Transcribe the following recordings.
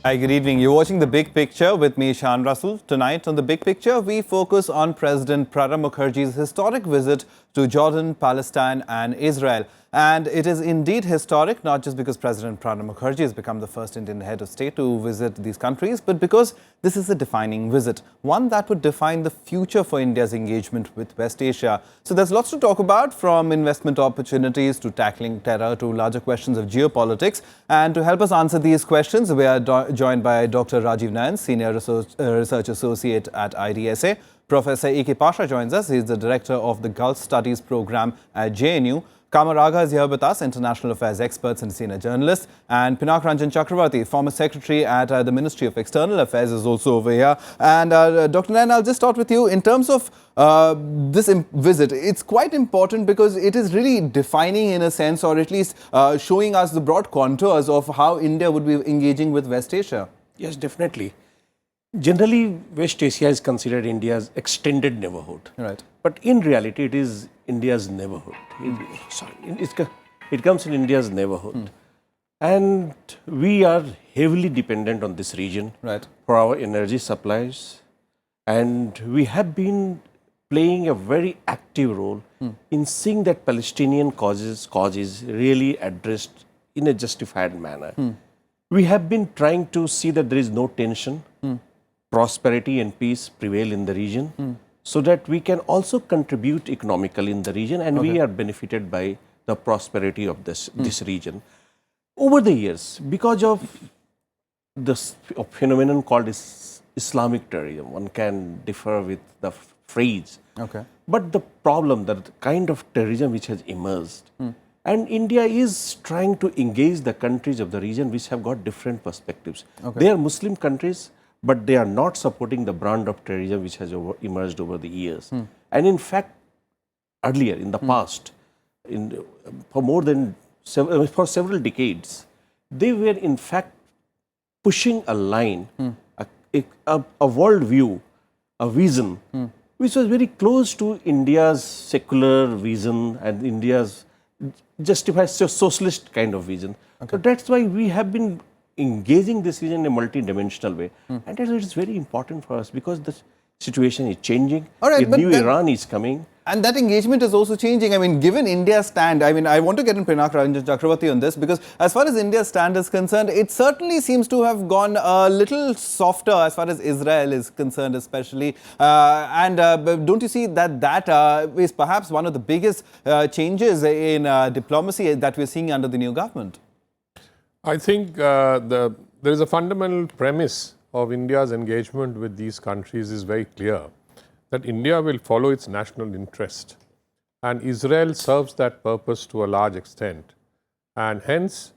Hi, good evening. You're watching The Big Picture with me, Ishan. Tonight on The Big Picture, we focus on President Pranab Mukherjee's historic visit to Jordan, Palestine and Israel. And it is indeed historic, not just because President Pranab Mukherjee has become the first Indian head of state to visit these countries, but because this is a defining visit, one that would define the future for India's engagement with West Asia. So there's lots to talk about, from investment opportunities to tackling terror to larger questions of geopolitics. And to help us answer these questions, we are joined by Dr. Rajiv Nayan, Senior Research Associate at IDSA. Professor Pasha joins us. He is the Director of the Gulf Studies Program at JNU. Qamar Agha is here with us, international affairs experts and senior journalist. And Pinak Ranjan Chakravarty, former secretary at the Ministry of External Affairs, is also over here. And Dr. Nayan, I'll just start with you. In terms of this visit, it's quite important because it is really defining, in a sense, or at least showing us the broad contours of how India would be engaging with West Asia. Yes, definitely. Generally, West Asia is considered India's extended neighborhood. Right. But in reality, it is India's neighborhood. It comes in India's neighborhood. And we are heavily dependent on this region for our energy supplies. And we have been playing a very active role in seeing that Palestinian causes really addressed in a justified manner. We have been trying to see that there is no tension, prosperity and peace prevail in the region, so that we can also contribute economically in the region, and we are benefited by the prosperity of this region. Over the years, because of this phenomenon called Islamic terrorism, one can differ with the phrase, but the problem, the kind of terrorism which has emerged, and India is trying to engage the countries of the region which have got different perspectives. They are Muslim countries, but they are not supporting the brand of terrorism which has emerged over the years. And in fact, earlier in the past, for several decades, they were in fact pushing a line, a world view, a vision, which was very close to India's secular vision and India's justified socialist kind of vision. So that's why we have been engaging this region in a multi-dimensional way. And it is very important for us because the situation is changing. New Iran is coming. And that engagement is also changing. I mean, given India's stand, I want to get in Pinak Ranjan Chakravarty on this, because as far as India's stand is concerned, it certainly seems to have gone a little softer as far as Israel is concerned, especially. Don't you see that is perhaps one of the biggest changes in diplomacy that we're seeing under the new government? I think there is a fundamental premise of India's engagement with these countries is very clear, that India will follow its national interest, and Israel serves that purpose to a large extent. And hence,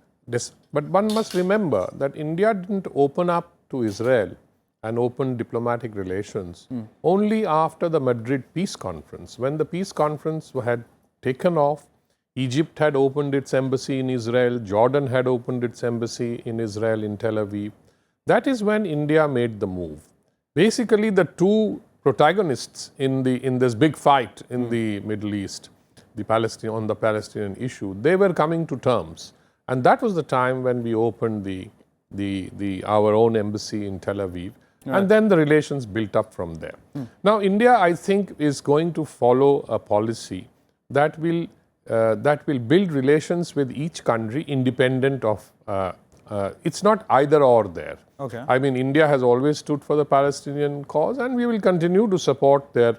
but one must remember that India didn't open up to Israel and open diplomatic relations only after the Madrid Peace Conference. When the peace conference had taken off, Egypt had opened its embassy in Israel, Jordan had opened its embassy in Israel, in Tel Aviv. That is when India made the move. Basically, the two protagonists in this big fight in the Middle East, on the Palestinian issue, they were coming to terms. And that was the time when we opened our own embassy in Tel Aviv. And then the relations built up from there. Now, India, I think, is going to follow a policy that will build relations with each country independent of, it's not either or there. I mean, India has always stood for the Palestinian cause, and we will continue to support their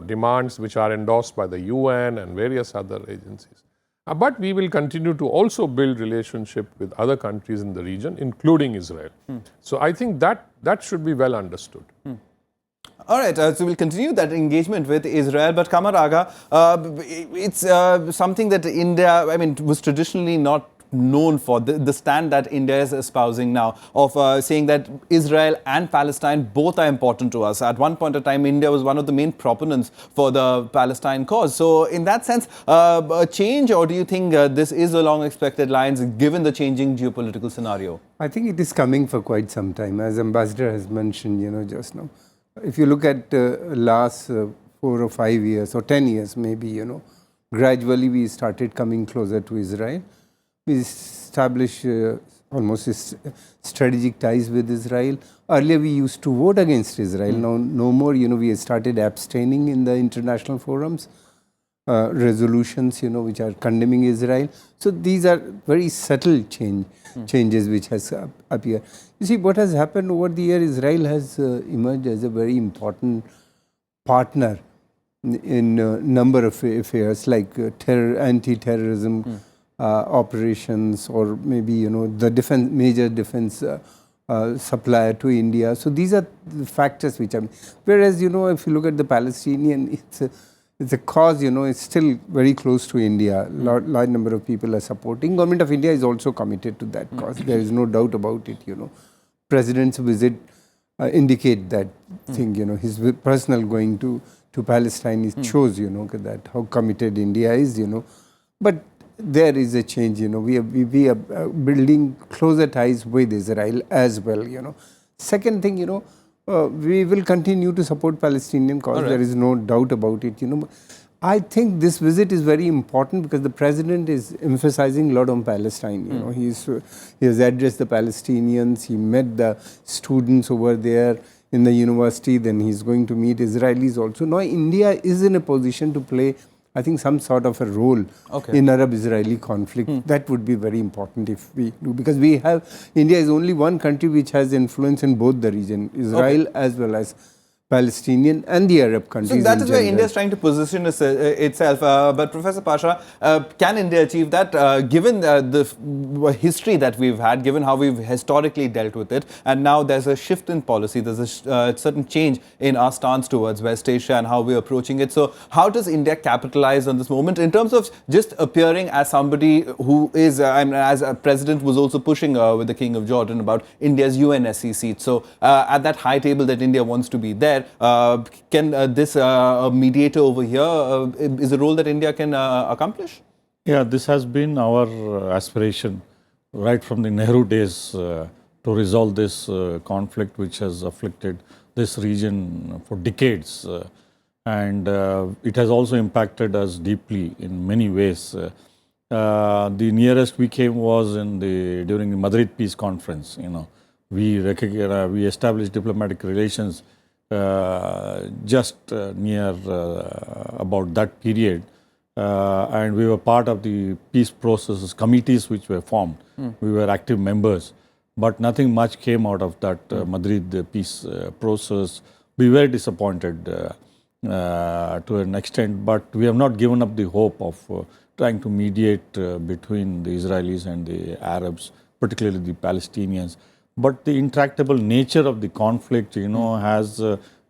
demands which are endorsed by the UN and various other agencies. But we will continue to also build relationship with other countries in the region, including Israel. So I think that should be well understood. All right, so we'll continue that engagement with Israel. But Qamar Agha, it's something that India, was traditionally not known for, the stand that India is espousing now of saying that Israel and Palestine both are important to us. At one point in time, India was one of the main proponents for the Palestine cause. So in that sense, a change, or do you think this is along expected lines given the changing geopolitical scenario? I think it is coming for quite some time, as Ambassador has mentioned, just now. If you look at last 4 or 5 years or 10 years, maybe, gradually we started coming closer to Israel. We established almost strategic ties with Israel. Earlier we used to vote against Israel. Now no more. We started abstaining in the international forums. Resolutions, which are condemning Israel. So these are very subtle changes which has appeared. You see, what has happened over the year, Israel has emerged as a very important partner in a number of affairs like anti-terrorism operations, or maybe the major defense supplier to India. So these are the factors which are. Whereas if you look at the Palestinian, it's a cause, it's still very close to India. Large number of people are supporting. Government of India is also committed to that cause. There is no doubt about it, President's visit indicate that thing, his personal going to Palestine, it shows, that how committed India is, But there is a change, we are building closer ties with Israel as well, Second thing, we will continue to support Palestinian cause. There is no doubt about it. I think this visit is very important because the president is emphasizing a lot on Palestine. He has addressed the Palestinians. He met the students over there in the university. Then he's going to meet Israelis also. Now India is in a position to play, I think, some sort of a role in Arab-Israeli conflict. That would be very important if we do, because India is only one country which has influence in both the region, Israel as well as Palestinian and the Arab countries. So that is where India is trying to position itself. But Professor Pasha, can India achieve that given the history that we've had, given how we've historically dealt with it, and now there's a shift in policy, there's a certain change in our stance towards West Asia and how we're approaching it. So how does India capitalize on this moment in terms of just appearing as somebody who is, as a president was also pushing with the King of Jordan about India's UNSC seat. So at that high table that India wants to be there, can this mediator over here is a role that India can accomplish? Yeah, this has been our aspiration right from the Nehru days to resolve this conflict which has afflicted this region for decades, and it has also impacted us deeply in many ways. The nearest we came was during the Madrid Peace Conference. We established diplomatic relations just near about that period, and we were part of the peace processes committees which were formed. We were active members, but nothing much came out of that Madrid peace process. We were disappointed to an extent, but we have not given up the hope of trying to mediate between the Israelis and the Arabs, particularly the Palestinians. But the intractable nature of the conflict, has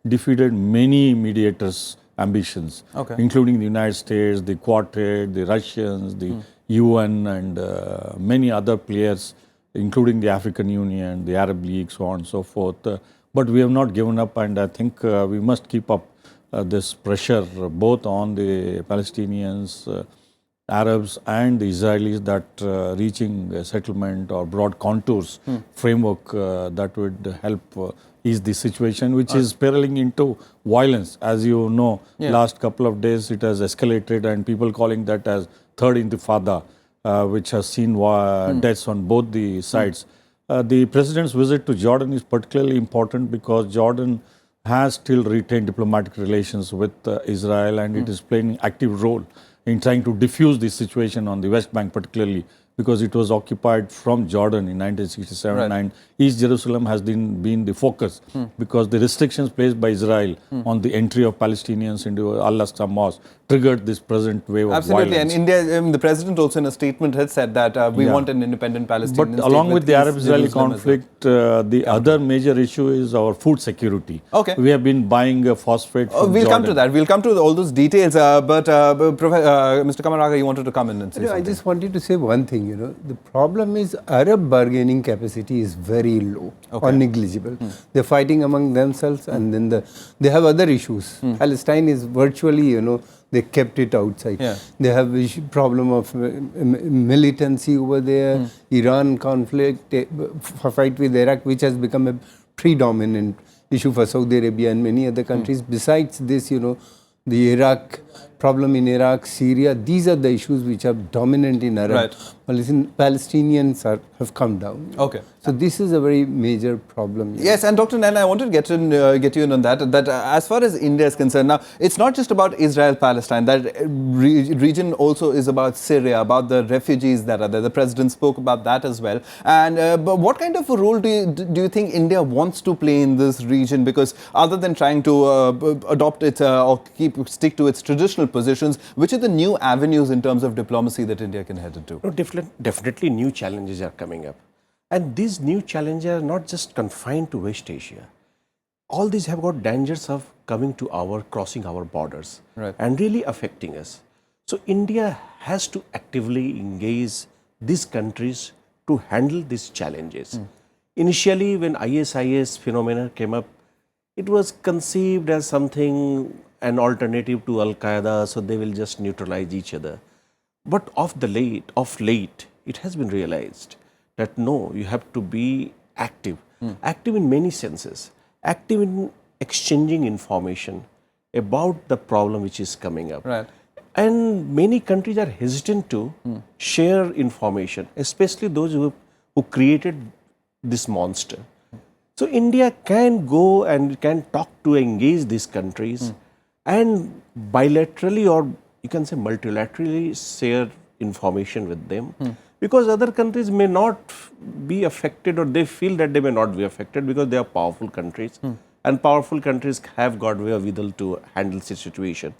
defeated many mediators' ambitions, including the United States, the Quartet, the Russians, the UN, and many other players, including the African Union, the Arab League, so on and so forth. But we have not given up, and I think we must keep up this pressure both on the Palestinians, Arabs and the Israelis, that reaching a settlement or broad contours framework that would help ease the situation, which is spiraling into violence. As you know, last couple of days it has escalated, and people calling that as third intifada, which has seen deaths on both the sides. The president's visit to Jordan is particularly important because Jordan has still retained diplomatic relations with Israel, and it is playing an active role in trying to diffuse the situation on the West Bank, particularly because it was occupied from Jordan in 1967, and East Jerusalem has been the focus because the restrictions placed by Israel on the entry of Palestinians into Al-Aqsa Mosque triggered this present wave of violence. And India, the president also in a statement had said that we want an independent Palestinian state. But along with the Arab-Israeli conflict, the other major issue is our food security. We have been buying phosphate from We'll Jordan. come to that. We'll come to all those details. But Mr. Qamar, you wanted to come in and say something. I just wanted to say one thing. The problem is Arab bargaining capacity is very low or negligible. They're fighting among themselves, and then they have other issues. Palestine is virtually, they kept it outside. They have a problem of militancy over there, Iran conflict, fight with Iraq, which has become a predominant issue for Saudi Arabia and many other countries. Besides this, the Iraq problem in Iraq, Syria. These are the issues which are dominant in Arab. Right. Palestinians have come down. Okay. So this is a very major problem. Yes, and Dr. Nayan, I wanted to get you in on that. That as far as India is concerned, now it's not just about Israel-Palestine. That region also is about Syria, about the refugees that are there. The president spoke about that as well. And but what kind of a role do you think India wants to play in this region? Because other than trying to adopt its or stick to its traditional positions, which are the new avenues in terms of diplomacy that India can head into? No, definitely new challenges are coming up. And these new challenges are not just confined to West Asia. All these have got dangers of crossing our borders, right, and really affecting us. So India has to actively engage these countries to handle these challenges. Initially, when ISIS phenomena came up, it was conceived as something, an alternative to Al-Qaeda, so they will just neutralize each other. But of late, it has been realized that no, you have to be active. Active in many senses. Active in exchanging information about the problem which is coming up. Right. And many countries are hesitant to share information, especially those who created this monster. So India can go and can talk to engage these countries and bilaterally, or you can say multilaterally, share information with them. Because other countries may not be affected, or they feel that they may not be affected because they are powerful countries. And powerful countries have got wherewithal to handle the situation.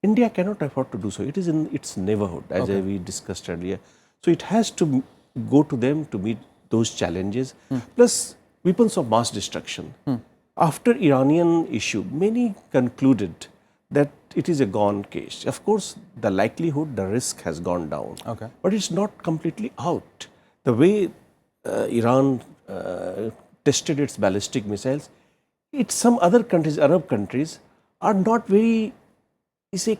India cannot afford to do so. It is in its neighborhood, as we discussed earlier. So it has to go to them to meet those challenges. Plus, weapons of mass destruction. After Iranian issue, many concluded that it is a gone case. Of course, the likelihood, the risk has gone down. Okay. But it's not completely out. The way Iran tested its ballistic missiles, some other countries, Arab countries, are not very,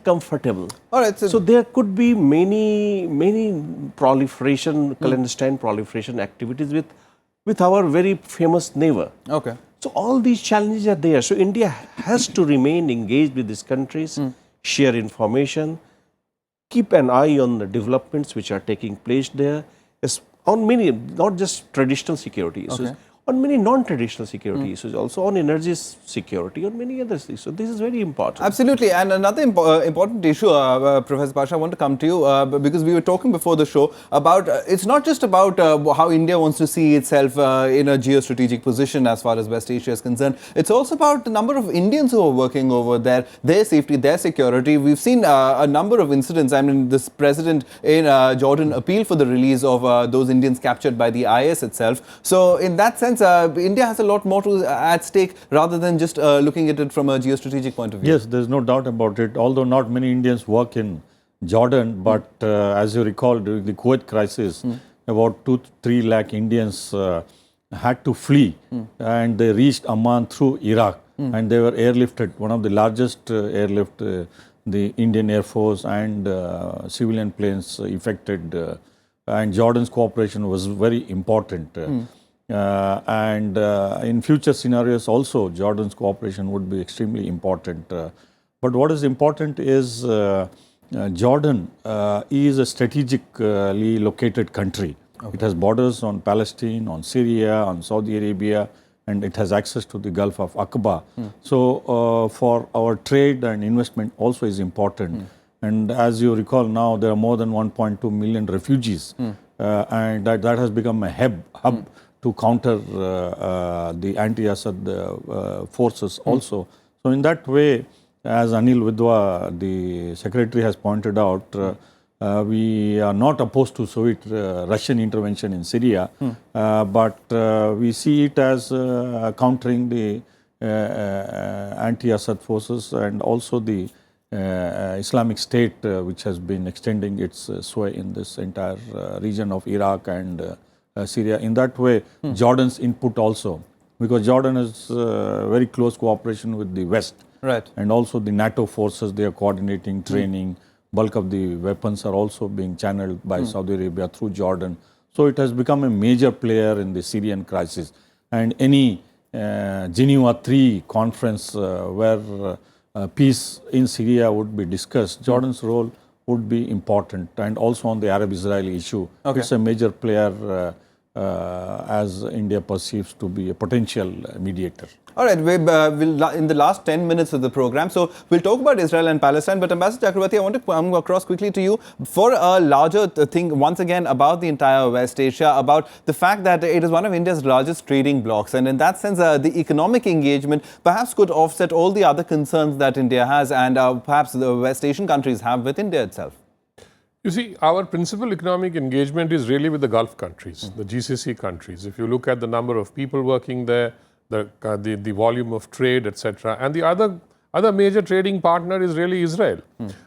comfortable. All right. So there could be many proliferation, clandestine proliferation activities with our very famous neighbor. Okay. So all these challenges are there. So India has to remain engaged with these countries, share information, keep an eye on the developments which are taking place there, on many, not just traditional security issues, on many non-traditional security issues, also on energy security, on many other things. So this is very important. Absolutely. And another important issue, Professor Pasha, I want to come to you because we were talking before the show about, it's not just about how India wants to see itself in a geostrategic position as far as West Asia is concerned. It's also about the number of Indians who are working over there, their safety, their security. We've seen a number of incidents. I mean, this president in Jordan appealed for the release of those Indians captured by the IS itself. So in that sense, India has a lot more at stake rather than just looking at it from a geostrategic point of view. Yes, there's no doubt about it. Although not many Indians work in Jordan, but as you recall, during the Kuwait crisis, about 2-3 lakh Indians had to flee, and they reached Amman through Iraq, and they were airlifted. One of the largest airlift the Indian Air Force and civilian planes effected, and Jordan's cooperation was very important. And in future scenarios also, Jordan's cooperation would be extremely important. But what is important is Jordan is a strategically located country. It has borders on Palestine, on Syria, on Saudi Arabia, and it has access to the Gulf of Aqaba. So for our trade and investment also is important. And as you recall now, there are more than 1.2 million refugees, and that has become a hub to counter the anti-Assad forces also. So in that way, as Anil Vidwa, the secretary, has pointed out, we are not opposed to Soviet Russian intervention in Syria, but we see it as countering the anti-Assad forces and also the Islamic State, which has been extending its sway in this entire region of Iraq and Syria. In that way, Jordan's input also, because Jordan has very close cooperation with the West. Right. And also the NATO forces, they are coordinating training. Bulk of the weapons are also being channeled by Saudi Arabia through Jordan. So it has become a major player in the Syrian crisis. And any Geneva III conference where peace in Syria would be discussed, Jordan's role would be important, and also on the Arab-Israeli issue. It's a major player as India perceives to be a potential mediator. All right, we'll in the last 10 minutes of the program, so we'll talk about Israel and Palestine, but Ambassador Chakravarty, I want to come across quickly to you for a larger thing once again about the entire West Asia, about the fact that it is one of India's largest trading blocs, and in that sense, the economic engagement perhaps could offset all the other concerns that India has and perhaps the West Asian countries have with India itself. You see, our principal economic engagement is really with the Gulf countries, the GCC countries. If you look at the number of people working there, the volume of trade, etc. And the other major trading partner is really Israel.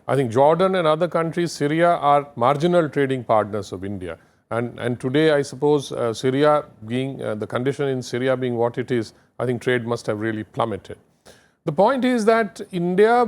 I think Jordan and other countries, Syria, are marginal trading partners of India. And today, I suppose, Syria being, the condition in Syria being what it is, I think trade must have really plummeted. The point is that India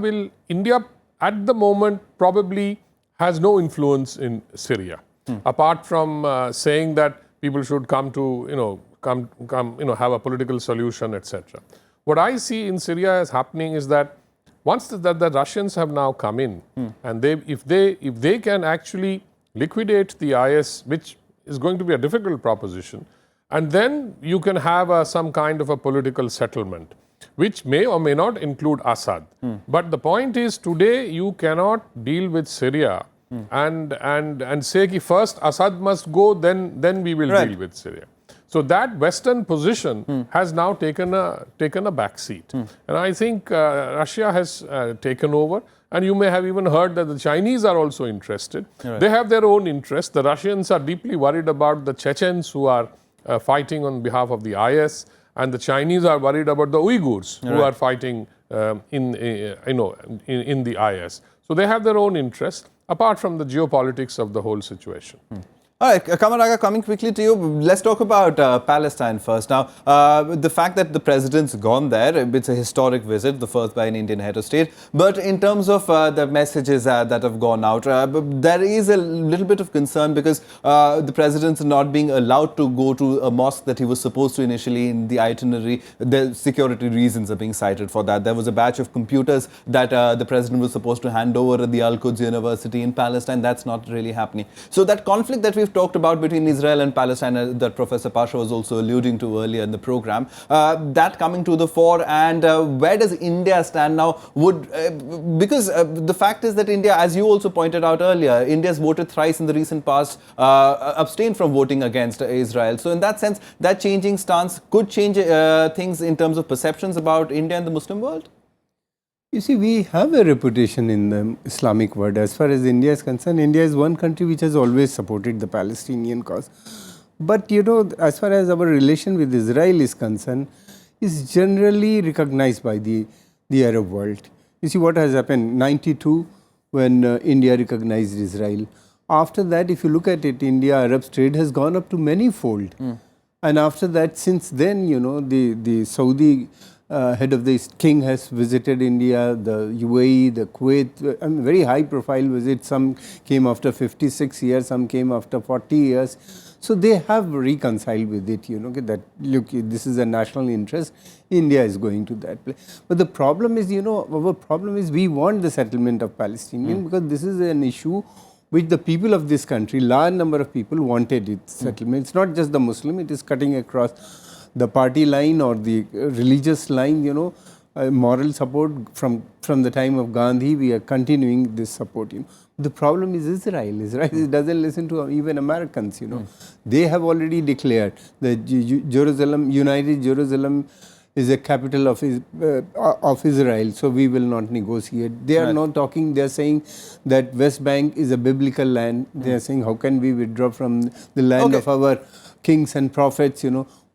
at the moment probably has no influence in Syria, apart from saying that people should come to, have a political solution, etc. What I see in Syria as happening is that once the Russians have now come in, and if they can actually liquidate the IS, which is going to be a difficult proposition, and then you can have some kind of a political settlement, which may or may not include Assad. But the point is, today you cannot deal with Syria and say ki first Assad must go, then we will deal with Syria. So that Western position has now taken a back seat. And I think Russia has taken over. And you may have even heard that the Chinese are also interested. They have their own interests. The Russians are deeply worried about the Chechens who are fighting on behalf of the IS. And the Chinese are worried about the Uyghurs who are fighting in the IS. So they have their own interests, apart from the geopolitics of the whole situation. All right, Qamar, Agha, coming quickly to you, let's talk about Palestine first. Now, the fact that the president's gone there, it's a historic visit, the first by an Indian head of state. But in terms of the messages that have gone out, there is a little bit of concern because the president's not being allowed to go to a mosque that he was supposed to initially in the itinerary. The security reasons are being cited for that. There was a batch of computers that the president was supposed to hand over at the Al-Quds University in Palestine. That's not really happening. So that conflict that we've talked about between Israel and Palestine that Professor Pasha was also alluding to earlier in the program, that coming to the fore, and where does India stand now? Because the fact is that India, as you also pointed out earlier, India's voted thrice in the recent past, abstained from voting against Israel. So in that sense, that changing stance could change things in terms of perceptions about India and the Muslim world? You see, we have a reputation in the Islamic world. As far as India is concerned, India is one country which has always supported the Palestinian cause. But, as far as our relation with Israel is concerned, is generally recognized by the Arab world. You see what has happened, 92 when India recognized Israel. After that, if you look at it, India-Arab trade has gone up to many-fold. And after that, since then, the Saudi head of the king has visited India, the UAE, the Kuwait, very high profile visits. Some came after 56 years, some came after 40 years. So they have reconciled with it, that look, this is a national interest, India is going to that place. But the problem is, our problem is we want the settlement of Palestinians because this is an issue which the people of this country, large number of people wanted its settlement. It's not just the Muslim, it is cutting across the party line or the religious line, moral support from the time of Gandhi, we are continuing this support. The problem is Israel. Israel doesn't listen to even Americans, They have already declared that United Jerusalem is a capital of Israel, so we will not negotiate. They are not talking, they are saying that West Bank is a biblical land. They are saying, how can we withdraw from the land of our kings and prophets,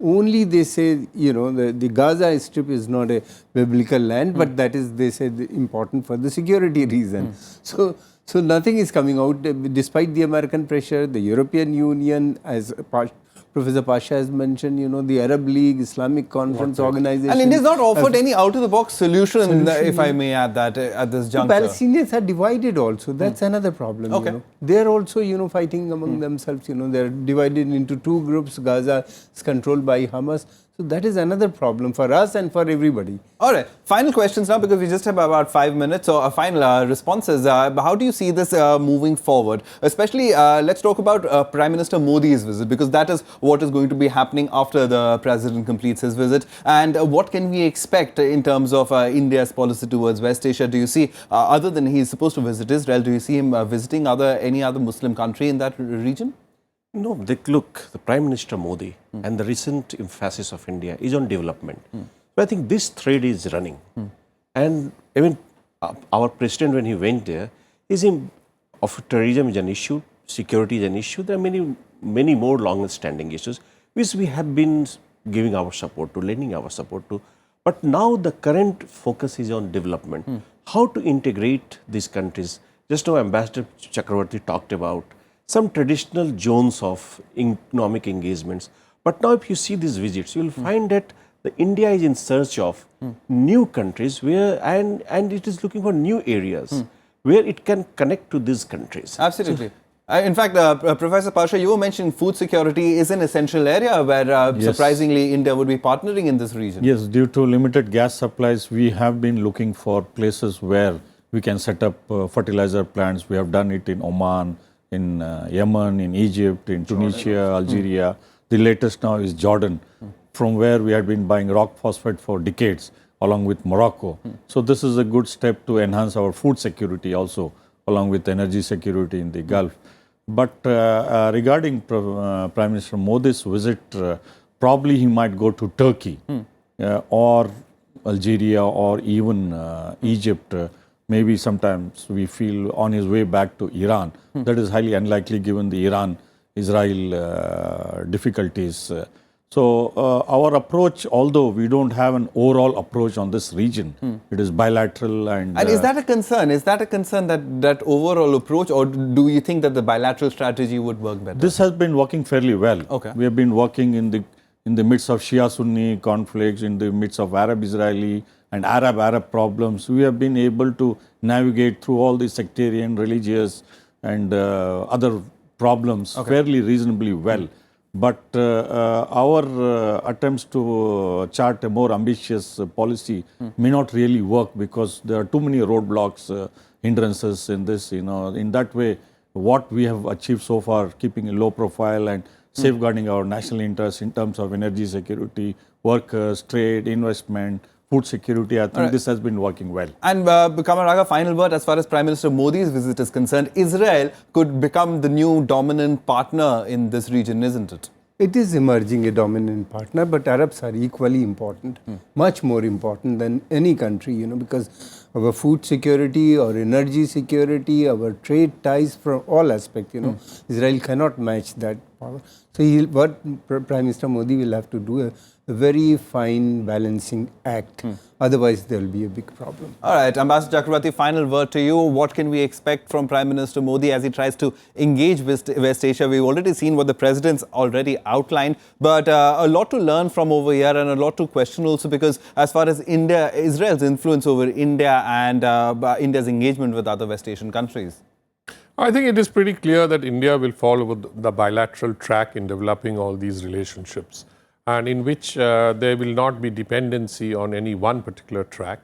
Only they say, the Gaza Strip is not a biblical land, but that is, they say, important for the security reason. So nothing is coming out, despite the American pressure, the European Union, as Professor Pasha has mentioned, the Arab League, Islamic Conference Organization. And India has not offered any out-of-the-box solution, if I may add that, at this juncture. Palestinians are divided also. That's another problem. They are also, fighting among themselves. They are divided into two groups. Gaza is controlled by Hamas. So that is another problem for us and for everybody. All right, final questions now, because we just have about 5 minutes. So final responses. How do you see this moving forward? Especially, let's talk about Prime Minister Modi's visit, because that is what is going to be happening after the President completes his visit. And what can we expect in terms of India's policy towards West Asia? Do you see, other than he's supposed to visit Israel, do you see him visiting any other Muslim country in that region? No, look, the Prime Minister Modi and the recent emphasis of India is on development. So I think this thread is running. And even our President, when he went there, of terrorism is an issue, security is an issue. There are many more long-standing issues which we have been giving our support to, lending our support to. But now the current focus is on development. How to integrate these countries. Just now Ambassador Chakravarty talked about some traditional zones of economic engagements. But now if you see these visits, you will find that India is in search of new countries and it is looking for new areas where it can connect to these countries. Absolutely. In fact, Professor Pasha, you were mentioning food security is an essential area where surprisingly India would be partnering in this region. Yes, due to limited gas supplies, we have been looking for places where we can set up fertilizer plants. We have done it in Oman, in Yemen, in Egypt, in Tunisia, Algeria. The latest now is Jordan, from where we had been buying rock phosphate for decades, along with Morocco. So this is a good step to enhance our food security also, along with energy security in the Gulf. But regarding Prime Minister Modi's visit, probably he might go to Turkey or Algeria or even Egypt. Maybe sometimes we feel on his way back to Iran. That is highly unlikely given the Iran-Israel difficulties. So our approach, although we don't have an overall approach on this region, it is bilateral and... And is that a concern? Is that a concern, that overall approach, or do you think that the bilateral strategy would work better? This has been working fairly well. Okay. We have been working in the midst of Shia-Sunni conflicts, in the midst of Arab-Israeli and Arab-Arab problems. We have been able to navigate through all the sectarian, religious and other problems fairly reasonably well. But our attempts to chart a more ambitious policy may not really work, because there are too many roadblocks, hindrances in this. In that way, what we have achieved so far, keeping a low profile and safeguarding our national interests in terms of energy security, workers, trade, investment, food security, I think this has been working well. And Qamar, Agha, final word as far as Prime Minister Modi's visit is concerned. Israel could become the new dominant partner in this region, isn't it? It is emerging a dominant partner, but Arabs are equally important, much more important than any country, because our food security, our energy security, our trade ties from all aspects, Israel cannot match that power. So what Prime Minister Modi will have to do, a very fine balancing act. Otherwise, there will be a big problem. All right, Ambassador Chakravarty, final word to you. What can we expect from Prime Minister Modi as he tries to engage West Asia? We've already seen what the President's already outlined, but a lot to learn from over here and a lot to question also, because as far as Israel's influence over India and India's engagement with other West Asian countries. I think it is pretty clear that India will follow the bilateral track in developing all these relationships, and in which there will not be dependency on any one particular track.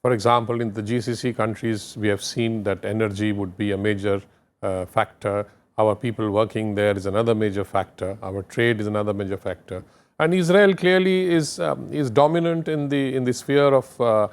For example, in the GCC countries, we have seen that energy would be a major factor. Our people working there is another major factor. Our trade is another major factor. And Israel clearly is dominant in the sphere of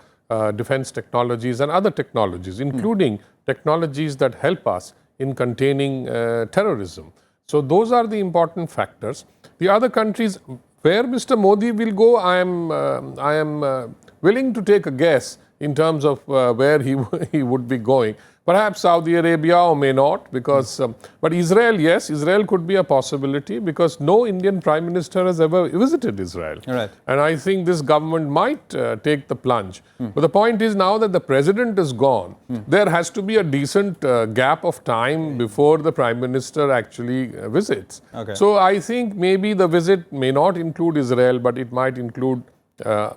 defense technologies and other technologies, including technologies that help us in containing terrorism. So those are the important factors. The other countries where Mr. Modi will go, I am willing to take a guess in terms of where he would be going. Perhaps Saudi Arabia, or may not, because but Israel, yes, Israel could be a possibility, because no Indian Prime Minister has ever visited Israel. Right. And I think this government might take the plunge. But the point is, now that the President is gone, there has to be a decent gap of time before the Prime Minister actually visits. Okay. So I think maybe the visit may not include Israel, but it might include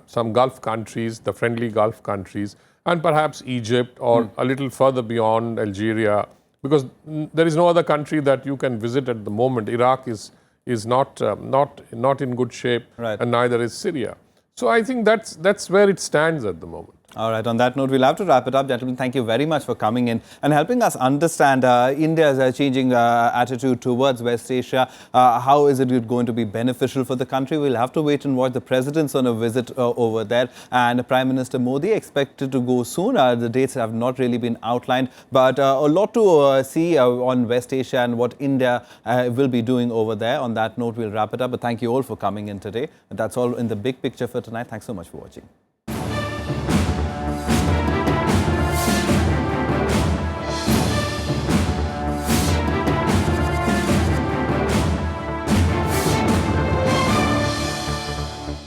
some Gulf countries, the friendly Gulf countries, and perhaps Egypt, or a little further beyond Algeria, because there is no other country that you can visit at the moment. Iraq is is not in good shape, Right. and neither is Syria. So I think that's where it stands at the moment. All right, on that note, we'll have to wrap it up. Gentlemen, thank you very much for coming in and helping us understand India's changing attitude towards West Asia. How is it going to be beneficial for the country? We'll have to wait and watch. The president's on a visit over there, and Prime Minister Modi expected to go soon. The dates have not really been outlined, but a lot to see on West Asia and what India will be doing over there. On that note, we'll wrap it up. But thank you all for coming in today. That's all in the big picture for tonight. Thanks so much for watching.